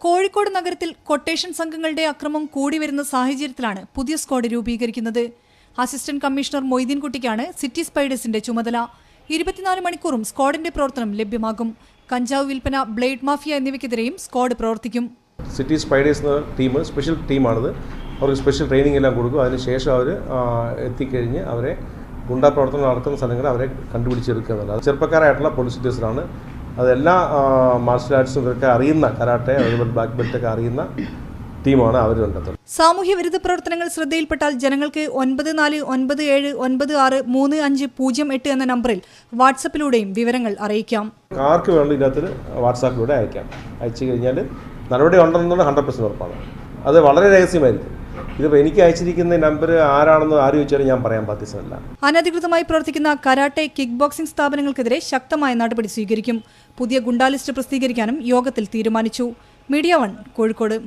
കോഴിക്കോട് നഗരത്തിൽ കൊട്ടേഷൻ സംഘങ്ങളുടെ അക്രമം കൂടി വരുന്ന സാഹചര്യത്തിലാണ് പുതിയ സ്ക്വാഡ് രൂപീകരിക്കുന്നത്. അസിസ്റ്റന്റ് കമ്മീഷണർ മൊയ്തീൻകുട്ടിക്കാണ് സിറ്റി സ്പൈഡേഴ്സിന്റെ ചുമതല. 24 മണിക്കൂറും സ്ക്വാഡിന്റെ പ്രവർത്തനം ലഭ്യമാകും. കഞ്ചാവ് വിൽപ്പന, ബ്ലേഡ് മാഫിയ എന്നിവയ്ക്കെതിരെയും സ്ക്വാഡ് പ്രവർത്തിക്കും. സിറ്റി സ്പൈഡേഴ്സ് എന്ന ടീം സ്പെഷ്യൽ ടീമാണിത്. അവർക്ക് സ്പെഷ്യൽ ട്രെയിനിങ് എല്ലാം കൊടുക്കും. അതിനുശേഷം അവർ എത്തിക്കഴിഞ്ഞ് അവരെ ഗുണ്ടാ പ്രവർത്തനം നടക്കുന്ന സ്ഥലങ്ങളിൽ അവരെ കണ്ടുപിടിച്ചെടുക്കുന്നത്. ചെറുപ്പക്കാരായിട്ടുള്ള പോലീസ് ഉദ്യോഗസ്ഥരാണ്. അതെല്ലാ മാർഷൽ ആർട്സും ഇവരൊക്കെ അറിയുന്ന, കരാട്ടെ, അതുപോലെ ബ്ലാക്ക് ബെൽറ്റൊക്കെ അറിയുന്ന ടീമാണ് അവരുണ്ടത്. സാമൂഹ്യ വിരുദ്ധ പ്രവർത്തനങ്ങൾ ശ്രദ്ധയിൽപ്പെട്ടാൽ ജനങ്ങൾക്ക് 9497735350 എന്ന നമ്പറിൽ വാട്സപ്പിലൂടെയും വിവരങ്ങൾ അറിയിക്കാം. ആർക്ക് വേണ്ട ഇതിനകത്ത് വാട്സാപ്പിലൂടെ അയച്ചു കഴിഞ്ഞാൽ നടപടി ഉണ്ടെന്നുള്ള 100% ഉറപ്പാണ്. അത് വളരെ രഹസ്യമായിരിക്കും. ഇതിപ്പോൾ എനിക്ക് അയച്ചിരിക്കുന്ന നമ്പർ ആരാണെന്ന് ആര് ചോദിച്ചാലും ഞാൻ പറയാൻ ബാധ്യസ്ഥനല്ല. അനധികൃതമായി പ്രവർത്തിക്കുന്ന കരാട്ടെ, കിക്ക് ബോക്സിംഗ് സ്ഥാപനങ്ങൾക്കെതിരെ ശക്തമായ നടപടി സ്വീകരിക്കും. പുതിയ ഗുണ്ടാ ലിസ്റ്റ് പ്രസിദ്ധീകരിക്കാനും യോഗത്തിൽ തീരുമാനിച്ചു. മീഡിയ 1 കോഴിക്കോട്.